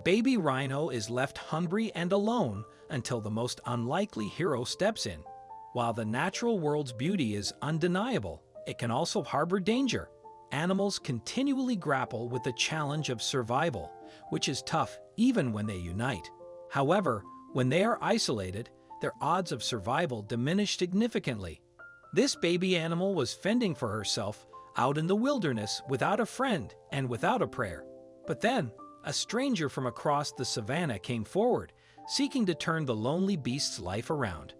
Baby Rhino is left hungry and alone until the most unlikely hero steps in. While the natural world's beauty is undeniable, it can also harbor danger. Animals continually grapple with the challenge of survival, which is tough even when they unite. However, when they are isolated, their odds of survival diminish significantly. This baby animal was fending for herself out in the wilderness without a friend and without a prayer. But then, a stranger from across the savannah came forward, seeking to turn the lonely beast's life around.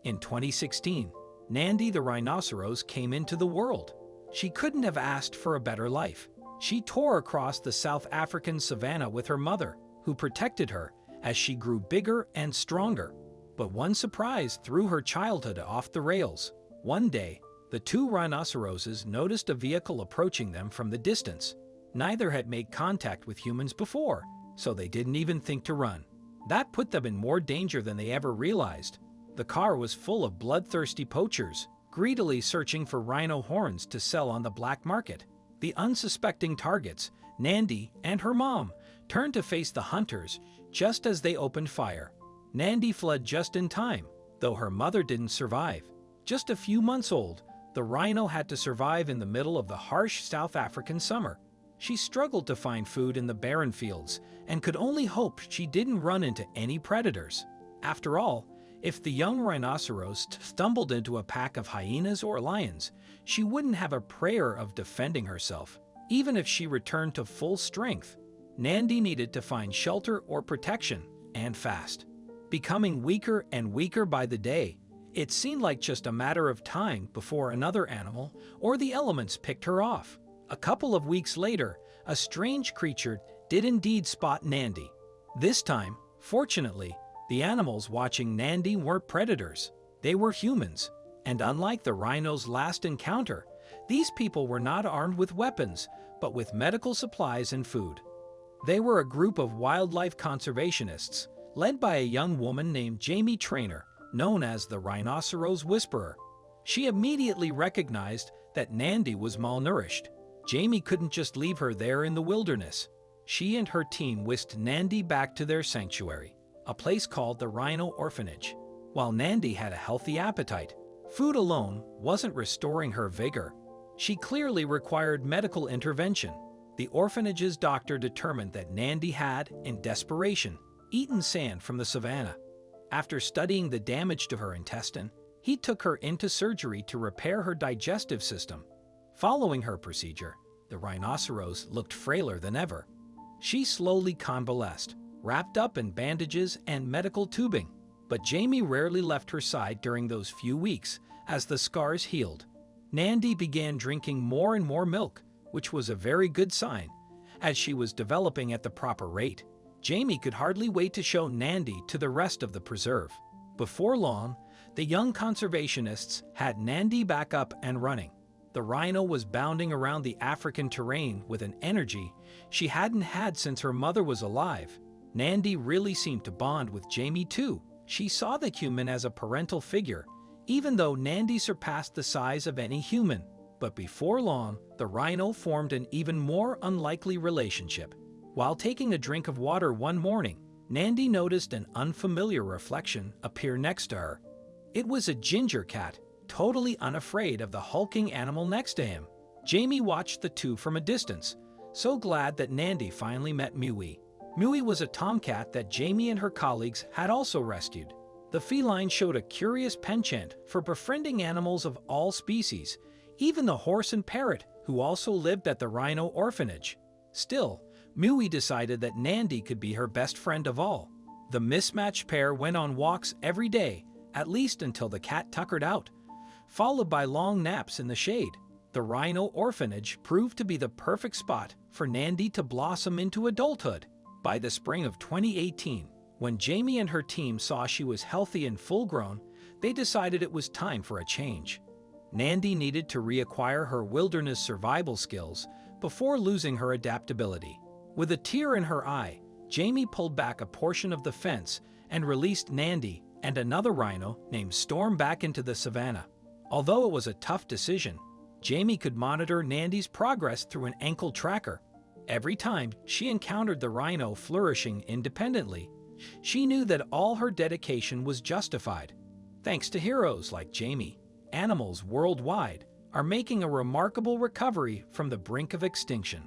In 2016, Nandi the rhinoceros came into the world. She couldn't have asked for a better life. She tore across the South African savannah with her mother, who protected her as she grew bigger and stronger. But one surprise threw her childhood off the rails. One day, the two rhinoceroses noticed a vehicle approaching them from the distance. Neither had made contact with humans before, so they didn't even think to run. That put them in more danger than they ever realized. The car was full of bloodthirsty poachers, greedily searching for rhino horns to sell on the black market. The unsuspecting targets, Nandi and her mom, turned to face the hunters just as they opened fire. Nandi fled just in time, though her mother didn't survive. Just a few months old, the rhino had to survive in the middle of the harsh South African summer. She struggled to find food in the barren fields and could only hope she didn't run into any predators. After all, if the young rhinoceros stumbled into a pack of hyenas or lions, she wouldn't have a prayer of defending herself, even if she returned to full strength. Nandi needed to find shelter or protection, and fast. Becoming weaker and weaker by the day, it seemed like just a matter of time before another animal or the elements picked her off. A couple of weeks later, a strange creature did indeed spot Nandi. This time, fortunately, the animals watching Nandi weren't predators. They were humans, and unlike the rhino's last encounter, these people were not armed with weapons, but with medical supplies and food. They were a group of wildlife conservationists, led by a young woman named Jamie Trainer, known as the Rhinoceros Whisperer. She immediately recognized that Nandi was malnourished. Jamie couldn't just leave her there in the wilderness. She and her team whisked Nandi back to their sanctuary, a place called the Rhino Orphanage. While Nandi had a healthy appetite, food alone wasn't restoring her vigor. She clearly required medical intervention. The orphanage's doctor determined that Nandi had, in desperation, eaten sand from the savannah. After studying the damage to her intestine, he took her into surgery to repair her digestive system. Following her procedure, the rhinoceros looked frailer than ever. She slowly convalesced, wrapped up in bandages and medical tubing. But Jamie rarely left her side during those few weeks as the scars healed. Nandi began drinking more and more milk, which was a very good sign, as she was developing at the proper rate. Jamie could hardly wait to show Nandi to the rest of the preserve. Before long, the young conservationists had Nandi back up and running. The rhino was bounding around the African terrain with an energy she hadn't had since her mother was alive. Nandi really seemed to bond with Jamie too. She saw the human as a parental figure, even though Nandi surpassed the size of any human. But before long, the rhino formed an even more unlikely relationship. While taking a drink of water one morning, Nandi noticed an unfamiliar reflection appear next to her. It was a ginger cat, totally unafraid of the hulking animal next to him. Jamie watched the two from a distance, so glad that Nandi finally met Mui. Mui was a tomcat that Jamie and her colleagues had also rescued. The feline showed a curious penchant for befriending animals of all species, even the horse and parrot, who also lived at the rhino orphanage. Still, Mui decided that Nandi could be her best friend of all. The mismatched pair went on walks every day, at least until the cat tuckered out, followed by long naps in the shade. The rhino orphanage proved to be the perfect spot for Nandi to blossom into adulthood. By the spring of 2018, when Jamie and her team saw she was healthy and full-grown, they decided it was time for a change. Nandi needed to reacquire her wilderness survival skills before losing her adaptability. With a tear in her eye, Jamie pulled back a portion of the fence and released Nandi and another rhino named Storm back into the savannah. Although it was a tough decision, Jamie could monitor Nandy's progress through an ankle tracker. Every time she encountered the rhino flourishing independently, she knew that all her dedication was justified. Thanks to heroes like Jamie, animals worldwide are making a remarkable recovery from the brink of extinction.